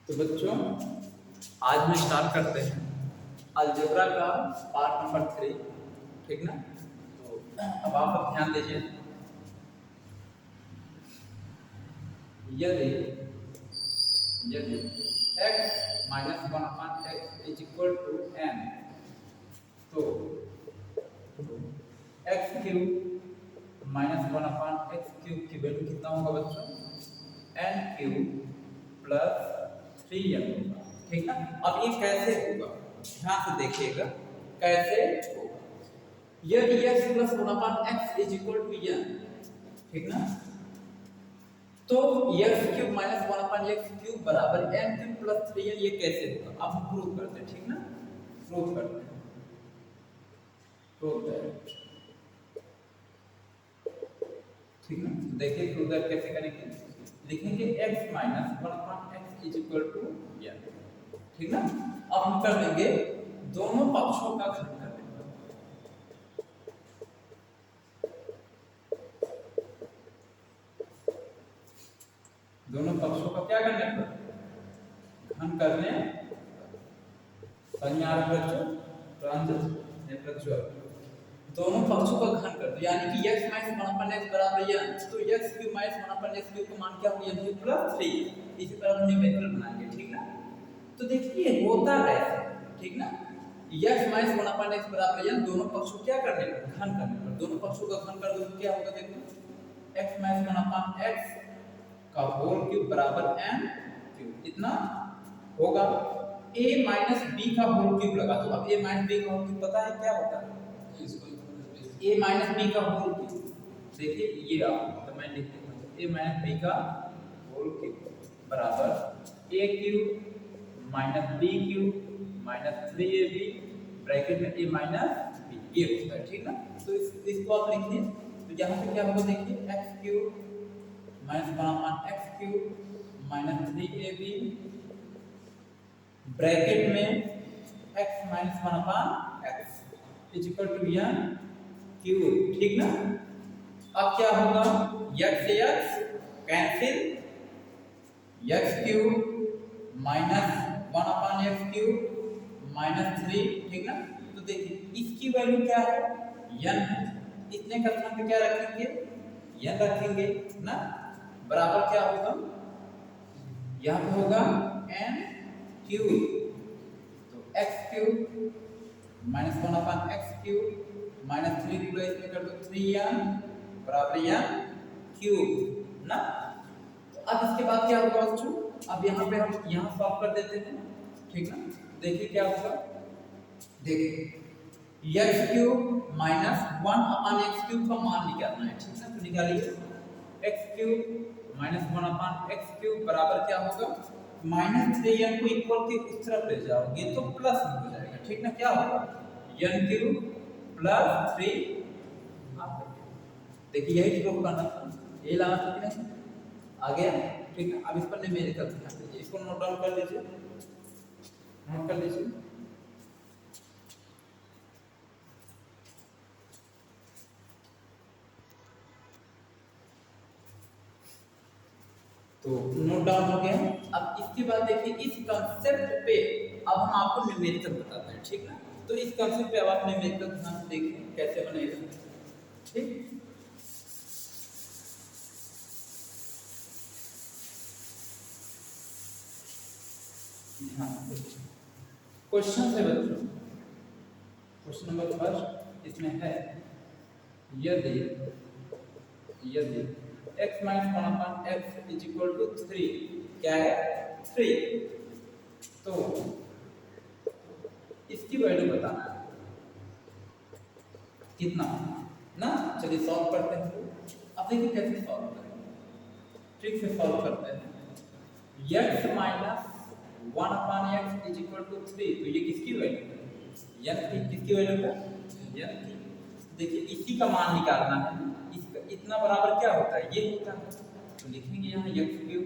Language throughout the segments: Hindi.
तो बच्चों आज हम स्टार्ट करते हैं अलजेब्रा का पार्ट नंबर 3। ठीक ना। तो अब आप सब ध्यान दीजिए। यदि यदि x minus one upon x is equal to n, तो x cube minus one upon x cube की वैल्यू कितना होगा बच्चों? n क्यूब प्लस 3n होगा। ठीक ना। अब ये कैसे होगा, ध्यान से देखिएगा कैसे होगा। यदि x plus one upon x is equal to n, ठीक ना, तो x cube minus one upon x cube बराबर n क्यूब प्लस 3n। ये कैसे होगा अब हम प्रूव करते हैं। ठीक ना, प्रूव करते हैं। प्रूव दैट, ठीक ना। देखिए प्रूव दैट कैसे करेंगे। लिखेंगे x minus one upon x is equal to n। ठीक ना। अब हम कर देंगे दोनों पक्षों का घन कर देंगे। दोनों पक्षों का क्या करने पर? घन करने। दोनों पक्षों का घन कर दो, यानी कि x minus one upon x बराबर n। तो x cube minus one upon x cube का मान क्या होगा? n cube plus 3। इसी तरह हम न्यूमेरिकल बनाएंगे। ठीक ना। तो देखिए होता कैसे, ठीक ना। x minus one upon x बराबर n, दोनों पक्षों क्या करने पर? घन करने पर। दोनों पक्षों का घन कर दो तो क्या होगा? देखो x minus one upon x का होल क्यूब बराबर n क्यूब। इतना होगा। a माइनस b का होल क्यूब लगा दो। अब a माइनस b का होल क्यूब पता है क्या होता है? a माइनस b का होल क्यूब। देखिए ये आप, तो मैं लिख देता हूं a माइनस b का होल क्यूब बराबर a cube minus b cube minus 3ab bracket में a माइनस b, ये होता है। ठीक ना। तो इसको आप लिखिए। तो यहाँ पे क्या होगा देखिए, x cube minus one upon x cube minus 3ab bracket में x minus one upon x is equal to n cube. ठीक ना। अब क्या होगा, x से x cancel, x cube minus one upon x cube minus 3। ठीक ना। तो देखिए इसकी वैल्यू क्या है? n है। इतने का स्थान पे क्या रखेंगे? n रखेंगे ना। बराबर क्या होगा? यहाँ पे होगा n क्यूब। तो x cube minus one upon x cube minus 3 को इसमें कर दो 3n बराबर n क्यूब ना। तो अब इसके बाद क्या होगा बच्चों? अब यहाँ पे हम यहाँ सॉल्व कर देते हैं। ठीक ना। देखिए क्या होगा, देखिए x cube minus one upon x cube का मान निकालना है। ठीक ना। तो निकालिए x cube minus one upon x cube बराबर क्या होगा? माइनस 3n को इक्वल के उस तरफ ले जाओगे तो प्लस में हो जाएगा। ठीक ना। क्या होगा? n cube plus 3। देखिए यही प्रूफ करना था, ये लाना था कि नहीं? आ गया। ठीक है। अब इस पर न्यूमेरिकल ध्यान दीजिए, इसको नोट डाउन कर लीजिए, नोट कर लीजिए। तो नोट डाउन हो गया। अब इसके बाद देखिए इस कंसेप्ट पे अब हम आपको न्यूमेरिकल बताते हैं। ठीक ना। तो इस कंसेप्ट पे अब आप न्यूमेरिकल ध्यान से देखिए कैसे बनेगा। ठीक। क्वेश्चन है बच्चों, क्वेश्चन नंबर फर्स्ट इसमें है यदि यदि x minus one upon x is equal to 3, क्या है? 3। तो इसकी वैल्यू बताना है कितना ना। चलिए सॉल्व करते हैं। अब देखिए कैसे सॉल्व करेंगे, ट्रिक से सॉल्व करते हैं। x minus one upon x is equal to 3, तो ये किसकी वैल्यू है? n की। किसकी वैल्यू है? n की। देखिए इसी का मान निकालना है। इसका इतना बराबर क्या होता है? ये होता है। तो लिखेंगे यहाँ x cube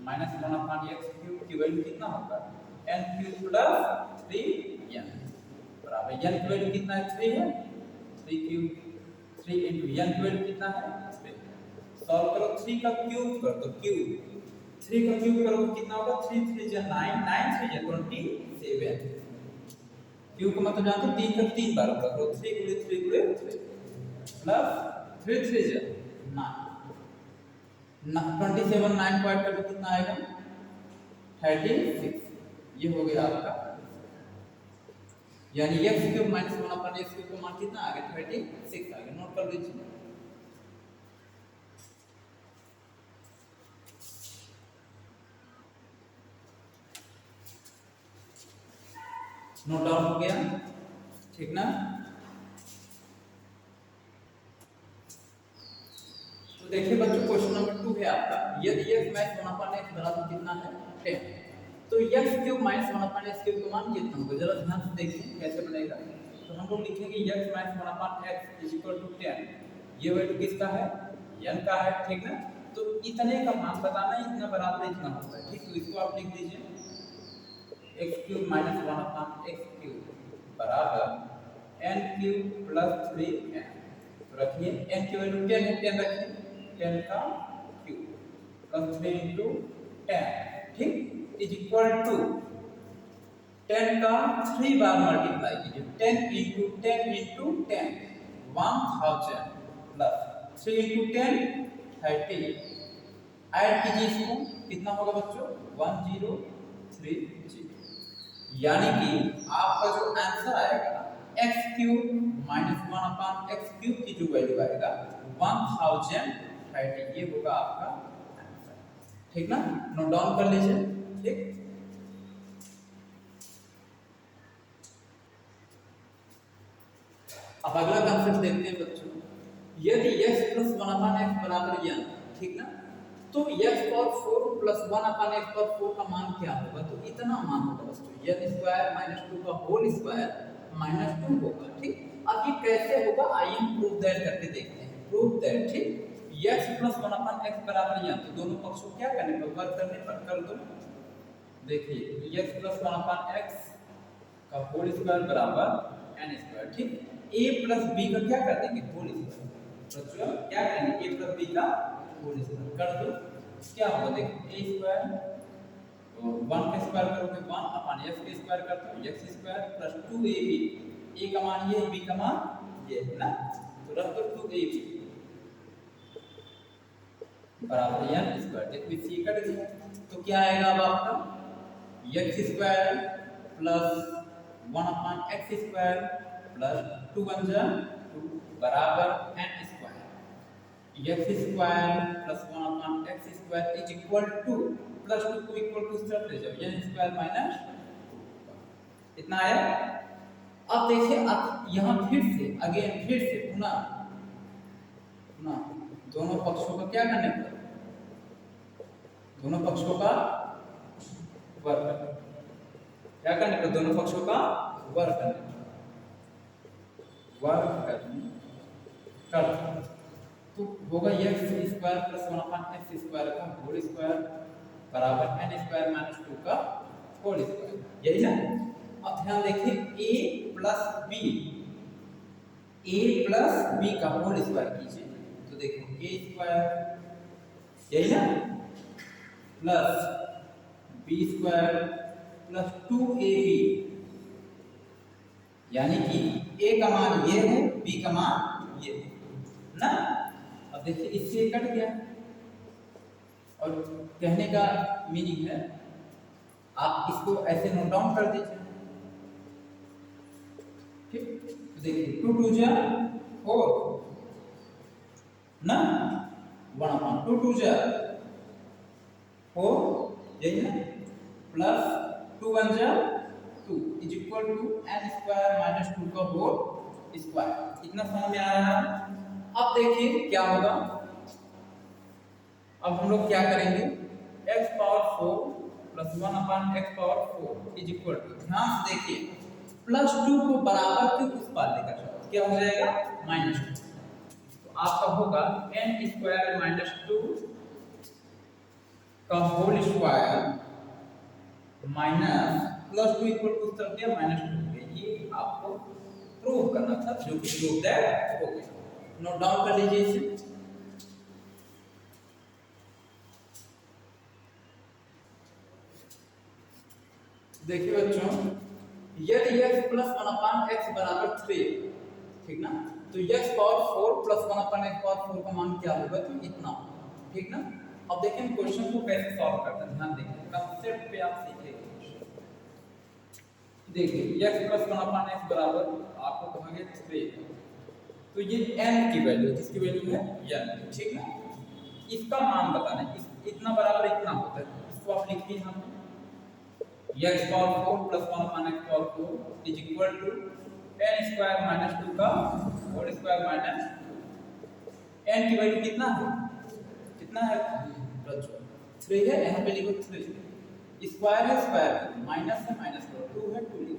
minus one upon x cube की वैल्यू कितना होगा? n क्यूब प्लस 3n बराबर n की वैल्यू कितना है? 3 है। 3 क्यूब 3 इंटू n की वैल्यू कितना है? 3। सॉल्व करो, 3 का क्यूब कर दो, क्यूब 3 का क्यूब करोगे कितना होगा 3 3 जा 9 9 3 जा 27 क्यूब का मतलब जानते हो 3 का 3 बार होगा तो 3 गुणे 3 गुणे 3 प्लस 3 3 जा 9 27 9 को ऐड कर दो कितना आएगा 36 ये हो गया आपका यानी x cube minus 1 upon x cube का मान कितना आ गया 36 आ गया नोट कर लीजिए नोट डाउन हो गया ठीक ना तो देखिए बच्चों क्वेश्चन नंबर 2 है आपका यदि x माइनस 1 अपन x बराबर कितना है 10 तो x cube minus 1 upon x cube का मान कितना होगा जरा ध्यान से देखिए कैसे बनेगा तो हम लोग लिखेंगे x minus 1 upon x equal to 10 ये वैल्यू किसका है n का है ठीक ना तो इतने का मान बताना है इतना बराबर इतना होगा ठीक तो इसको आप लिख दीजिए x cube minus 1 upon x cube बराबर n क्यूब प्लस 3n तो रखिए n की वैल्यू 10 है 10 रखिए 10 का क्यूब प्लस 3 into 10 ठीक इज इक्वल टू 10 का 3 बार मल्टीप्लाई कीजिए 10 into 10 into 10 1000 plus 3 into 10 30 add कीजिए इसको कितना होगा बच्चों 1030 यानी कि आपका जो आंसर आएगा x cube minus 1 upon x cube की जो वैल्यू आएगा 1030 ये होगा आपका आंसर ठीक ना नोट डाउन कर लीजिए ठीक अब अगला कॉन्सेप्ट देखते हैं बच्चों यदि x प्लस 1 अपान x बराबर n ठीक ना तो x power 4 plus 1 upon x power 4 का मान क्या होगा तो इतना मान होगा बच्चों n स्क्वायर माइनस 2 का होल स्क्वायर माइनस 2 होगा ठीक अब ये कैसे होगा आइए हम प्रूव दैट करके देखते हैं प्रूव दैट ठीक x प्लस 1 अपान x बराबर n तो दोनों पक्षों क्या करने पर वर्ग करने पर कर दो देखिए x प्लस 1 अपान x का होल स्क्वायर बराबर n स्क्वायर ठीक a प्लस b का क्या कर देंगे होल स्क्वायर बच्चों क्या करेंगे a प्लस b का होल स्क्वायर कर दो क्या होगा देखो a स्क्वायर तो 1 का स्क्वायर करोगे 1 अपान x का स्क्वायर करते हो x square plus 2ab a का मान ये है b का मान ये है ना तो रख दो 2ab बराबर n स्क्वायर देखो इसी कट गया तो क्या आएगा अब आपका x square plus 1 upon x square plus 2 1 जा 2 बराबर n square x square plus 1 upon x square is equal two plus 2 को इक्वल टू स्टेप ले जाओ n स्क्वायर माइनस इतना आया अब देखिए अब यहां फिर से पुनः दोनों पक्षों का क्या करने पर दोनों पक्षों का वर्ग करने क्या करने पर दोनों पक्षों का वर्ग करने कर तो होगा x square plus 1 upon x square का होल स्क्वायर बराबर n स्क्वायर माइनस 2 का होल स्क्वायर यही ना अब ध्यान देखिए a प्लस b का होल स्क्वायर कीजिए तो देखो a स्क्वायर यही ना plus b square plus 2ab यानी कि a का मान ये है b का मान ये है ना अब देखिए इससे कट गया और कहने का मीनिंग है आप इसको ऐसे नोट डाउन कर दीजिए ठीक तो देखिए 2 2 जा 4 ना 1 अपान 2 2 जा 4 यही है प्लस 2 1 जा 2 is equal to n square minus 2 का होल स्क्वायर इतना समझ में आ रहा है अब देखिए क्या होगा अब हम लोग क्या करेंगे x power 4 plus 1 upon x power 4 is equal to ध्यान से देखिए प्लस 2 को बराबर के उस पार लेकर चलो क्या हो जाएगा माइनस 2 तो आपका होगा n स्क्वायर माइनस 2 का whole square minus plus 2 equal to उत्तर दिया माइनस 2 ये आपको प्रूव करना था जो कि प्रूव दैट हो गया नोट डाउन कर लीजिए इसे देखिए बच्चों, यदि x plus one upon x बराबर 3, ठीक ना, तो x power 4 plus one upon x power 4 का मान क्या होगा, तो इतना होगा, ठीक ना। अब देखें क्वेश्चन को कैसे सॉल्व करते हैं, ध्यान देखिए, कंसेप्ट पे आप सीखेंगे। देखिए x plus one upon x बराबर आपको कहा गया 3, तो ये n की वैल्यू, जिसकी वैल्यू है n, ठीक ना। इसका मान बताना है, इतना बराबर इतना होता है, इसको आप लिखिए यहाँ पे x power 4 plus 1 upon x power 4 is equal to n square minus 2 का होल स्क्वायर माइनस n की वैल्यू कितना है, कितना है बच्चों, 3 है, यहाँ पे लिखो 3, स्क्वायर है, स्क्वायर माइनस है, माइनस करो, 2 है, 2 लिखो।